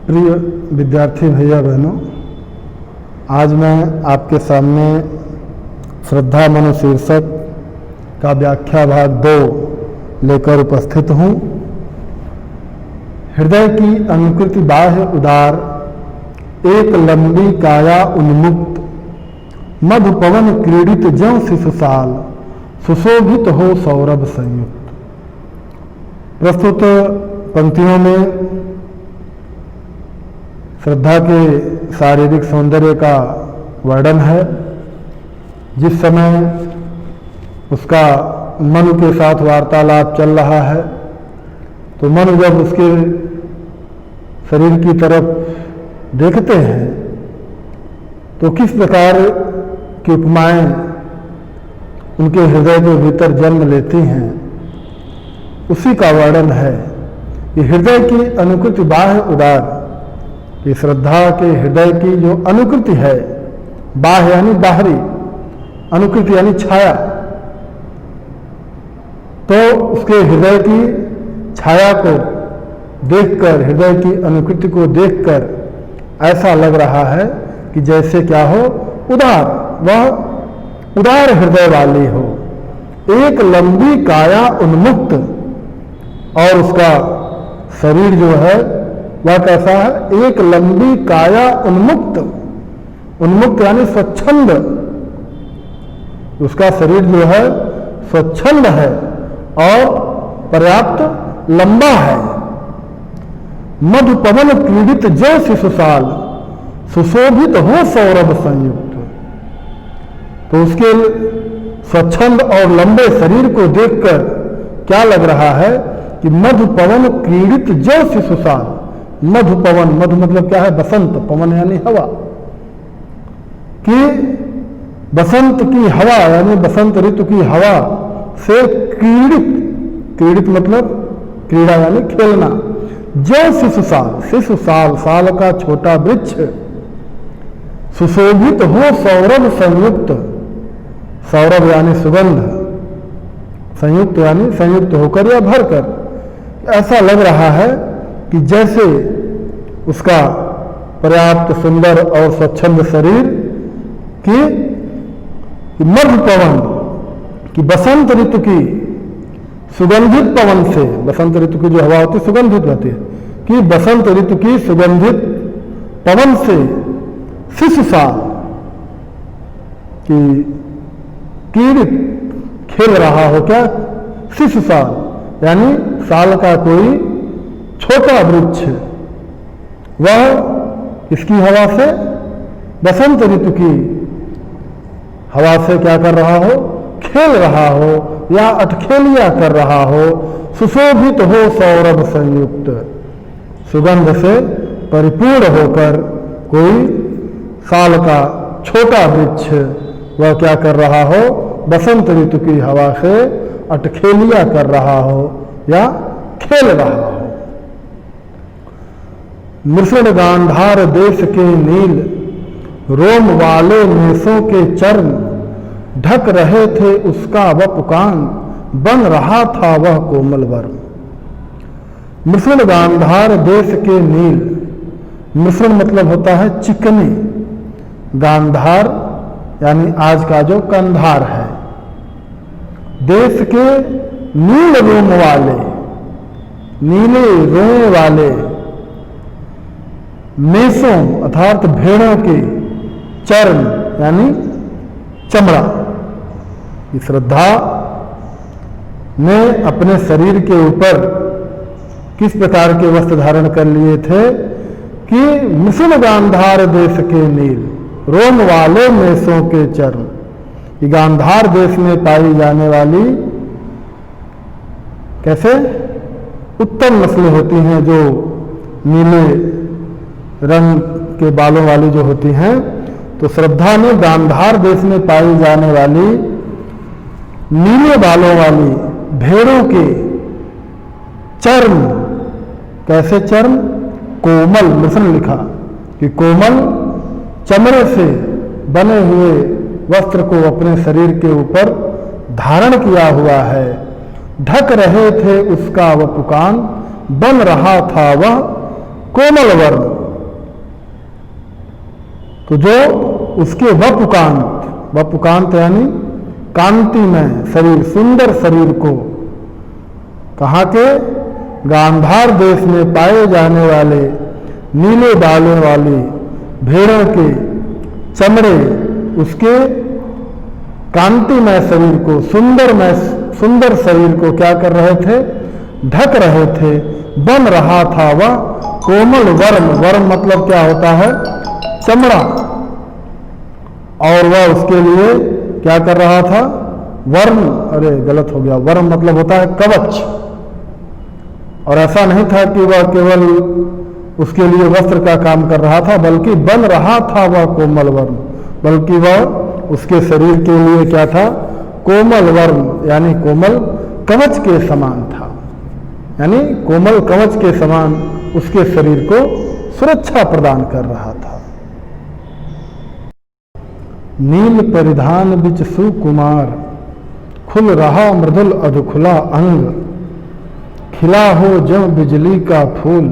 प्रिय विद्यार्थी भैया बहनों, आज मैं आपके सामने श्रद्धा मनु शीर्षक का व्याख्या भाग 2 लेकर उपस्थित हूँ। हृदय की अनुकृति बाह्य उदार, एक लंबी काया उन्मुक्त, मधु पवन क्रीडित ज्यों शिशुसाल, सुशोभित हो सौरभ संयुक्त। प्रस्तुत पंक्तियों में श्रद्धा के शारीरिक सौंदर्य का वर्णन है। जिस समय उसका मन के साथ वार्तालाप चल रहा है तो मन जब उसके शरीर की तरफ देखते हैं तो किस प्रकार की उपमाएं उनके हृदय के भीतर जन्म लेती हैं, उसी का वर्णन है। कि हृदय की अनुकृति बाह्य उदार, कि श्रद्धा के हृदय की जो अनुकृति है, बाह्य यानी बाहरी, अनुकृति यानी छाया, तो उसके हृदय की छाया को देखकर, हृदय की अनुकृति को देखकर ऐसा लग रहा है कि जैसे क्या हो, उदार, वह उदार हृदय वाली हो। एक लंबी काया उन्मुक्त, और उसका शरीर जो है वह कैसा है, एक लंबी काया उन्मुक्त, उन्मुक्त यानी स्वच्छंद, उसका शरीर जो है स्वच्छंद है और पर्याप्त लंबा है। मधु पवन क्रीडित जो शिशुसाल, सुशोभित हो सौरभ संयुक्त। तो उसके स्वच्छंद और लंबे शरीर को देखकर क्या लग रहा है कि मधु पवन क्रीडित जो शिशुसाल। मधु पवन, मधु मतलब क्या है, बसंत, पवन यानी हवा, कि बसंत की हवा यानी बसंत ऋतु की हवा से क्रीडित, क्रीडित मतलब क्रीड़ा यानी खेलना, जो शिशुसाल, शिशुसाल साल का छोटा वृक्ष, सुशोभित हो सौरभ संयुक्त, सौरभ यानी सुगंध, संयुक्त यानी संयुक्त होकर या भरकर। ऐसा लग रहा है कि जैसे उसका पर्याप्त सुंदर और स्वच्छंद शरीर की मध्य पवन की बसंत ऋतु की सुगंधित पवन से, बसंत ऋतु की जो हवा होती है सुगंधित होती है, कि बसंत ऋतु की सुगंधित पवन से शिशुसाल की कीड़ित खेल रहा हो। क्या शिशुसाल यानी साल का कोई छोटा वृक्ष, वह इसकी हवा से, बसंत ऋतु की हवा से क्या कर रहा हो, खेल रहा हो या अटखेलिया कर रहा हो। सुशोभित हो सौरभ संयुक्त, सुगंध से परिपूर्ण होकर कोई साल का छोटा वृक्ष वह क्या कर रहा हो, बसंत ऋतु की हवा से अटखेलिया कर रहा हो या खेल रहा हो। मृषण गांधार देश के नील, रोम वाले मेसों के चर्म, ढक रहे थे उसका वपुकान, बन रहा था वह कोमल वर्म। मृषण गांधार देश के नील, मृषण मतलब होता है चिकनी, गांधार यानी आज का जो कंधार है, देश के नील रोम वाले, नीले रोम वाले, मेसों अर्थात भेड़ों के, चर्म यानी चमड़ा। इस श्रद्धा ने अपने शरीर के ऊपर किस प्रकार के वस्त्र धारण कर लिए थे कि मृषण गांधार देश के नील, रोम वाले मेसों के चर्म। ये गांधार देश में पाई जाने वाली कैसे उत्तम नस्लें होती हैं, जो नीले रंग के बालों वाली जो होती हैं। तो श्रद्धा ने गांधार देश में पाई जाने वाली नीले बालों वाली भेड़ों के चर्म, कैसे चर्म, कोमल, मृषण लिखा कि कोमल चमड़े से बने हुए वस्त्र को अपने शरीर के ऊपर धारण किया हुआ है। ढक रहे थे उसका वपुकान, बन रहा था वह कोमल वर्ण। तो जो उसके वपुकांत यानी कांतिमय शरीर, सुंदर शरीर को, कहाँ के, गांधार देश में पाए जाने वाले नीले बालों वाली भेड़ों के चमड़े, उसके कांतिमय शरीर को, सुंदर शरीर को क्या कर रहे थे, ढक रहे थे। बन रहा था वह कोमल वर्म मतलब क्या होता है, चमड़ा, और वह उसके लिए क्या कर रहा था, गलत हो गया, वर्म मतलब होता है कवच। और ऐसा नहीं था कि वह केवल उसके लिए वस्त्र का काम कर रहा था, बल्कि बन रहा था वह कोमल वर्म, बल्कि वह उसके शरीर के लिए क्या था, कोमल वर्म यानी कोमल कवच के समान था, यानी कोमल कवच के समान उसके शरीर को सुरक्षा प्रदान कर रहा था। नील परिधान बिच सुकुमार, खुल रहा मृदुल अधखुला अंग, खिला हो ज्यों बिजली का फूल,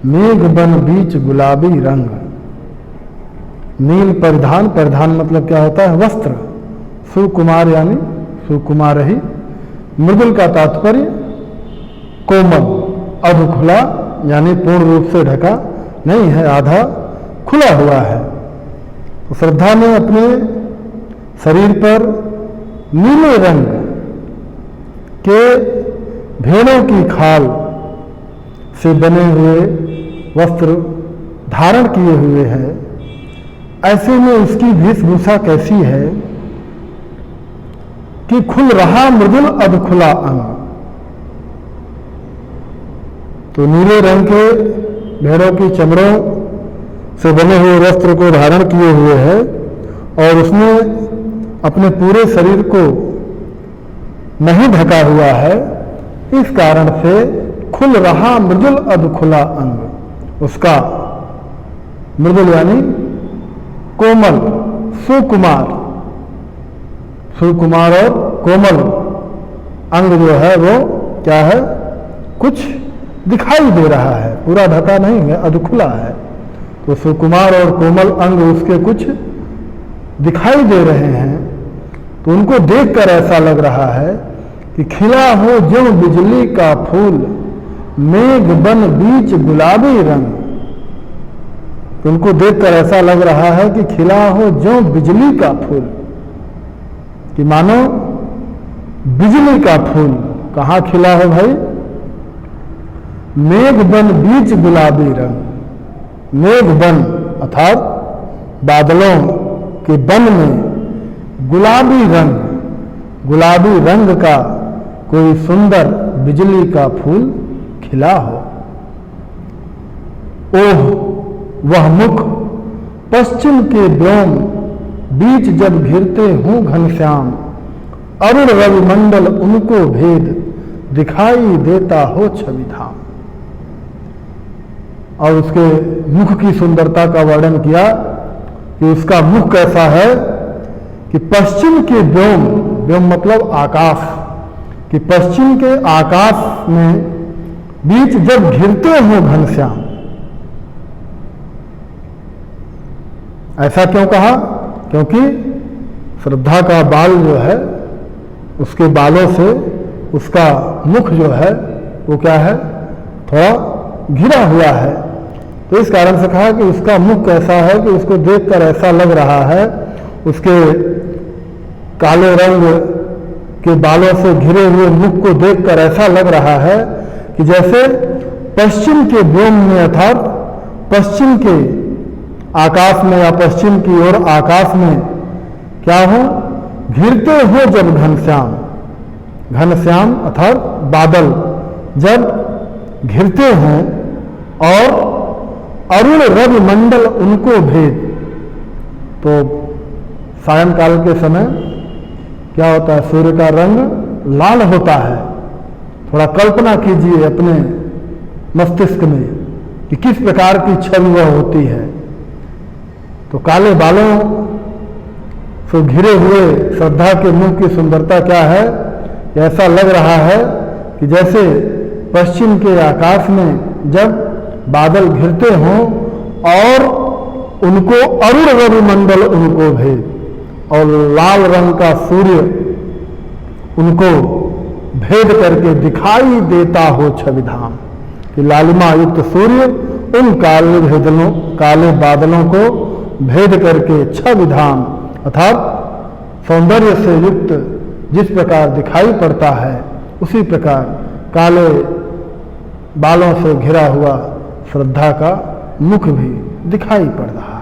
मेघ बन बीच गुलाबी रंग। नील परिधान मतलब क्या होता है, वस्त्र। सुकुमार यानी सुकुमार ही, मृदुल का तात्पर्य कोमल, अधखुला यानी पूर्ण रूप से ढका नहीं है, आधा खुला हुआ है। तो श्रद्धा ने अपने शरीर पर नीले रंग के भेड़ों की खाल से बने हुए वस्त्र धारण किए हुए हैं। ऐसे में उसकी वेशभूषा कैसी है कि खुल रहा मृदुल अधखुला अंग। तो नीले रंग के भेड़ों की चमड़ों से बने हुए वस्त्र को धारण किए हुए है और उसने अपने पूरे शरीर को नहीं ढका हुआ है, इस कारण से खुल रहा मृदुल अधखुला अंग। उसका मृदुल यानी कोमल, सुकुमार और कोमल अंग जो है वो क्या है, कुछ दिखाई दे रहा है, पूरा ढका नहीं है, अधखुला है। तो सुकुमार और कोमल अंग उसके कुछ दिखाई दे रहे हैं। तो उनको देखकर ऐसा लग रहा है कि खिला हो ज्यों बिजली का फूल, मेघ बन बीच गुलाबी रंग। तो उनको देखकर ऐसा लग रहा है कि खिला हो ज्यों बिजली का फूल, कि मानो बिजली का फूल कहाँ खिला है भाई, मेघ बन बीच गुलाबी रंग। मेघ बन अर्थात बादलों के बन में गुलाबी रंग का कोई सुंदर बिजली का फूल खिला हो। ओह वह मुख पश्चिम के व्योम बीच जब घिरते हूं घनश्याम, अरुण रवि मंडल उनको भेद दिखाई देता हो छवि धाम। और उसके मुख की सुंदरता का वर्णन किया कि उसका मुख कैसा है कि पश्चिम के व्योम मतलब आकाश, कि पश्चिम के आकाश में बीच जब घिरते हो घनश्याम। ऐसा क्यों कहा, क्योंकि श्रद्धा का बाल जो है, उसके बालों से उसका मुख जो है वो क्या है, थोड़ा घिरा हुआ है। तो इस कारण से कहा कि उसका मुख कैसा है कि उसको देखकर ऐसा लग रहा है, उसके काले रंग के बालों से घिरे हुए मुख को देखकर ऐसा लग रहा है कि जैसे पश्चिम के व्योम में अर्थात पश्चिम के आकाश में या पश्चिम की ओर आकाश में क्या हो, घिरते हो जब घनश्याम अर्थात बादल जब घिरते हैं और अरुण रवि मंडल उनको भेद। तो सायंकाल के समय क्या होता है, सूर्य का रंग लाल होता है। थोड़ा कल्पना कीजिए अपने मस्तिष्क में कि किस प्रकार की छवि वह होती है। तो काले बालों से घिरे हुए श्रद्धा के मुख की सुंदरता क्या है, ऐसा लग रहा है कि जैसे पश्चिम के आकाश में जब बादल घिरते हों और उनको अरुण रवि मंडल उनको भेद, और लाल रंग का सूर्य उनको भेद करके दिखाई देता हो छवि धाम, कि लालिमा युक्त सूर्य उन काले बादलों को भेद करके छवि धाम अर्थात सौंदर्य से युक्त जिस प्रकार दिखाई पड़ता है, उसी प्रकार काले बालों से घिरा हुआ श्रद्धा का मुख भी दिखाई पड़ रहा है।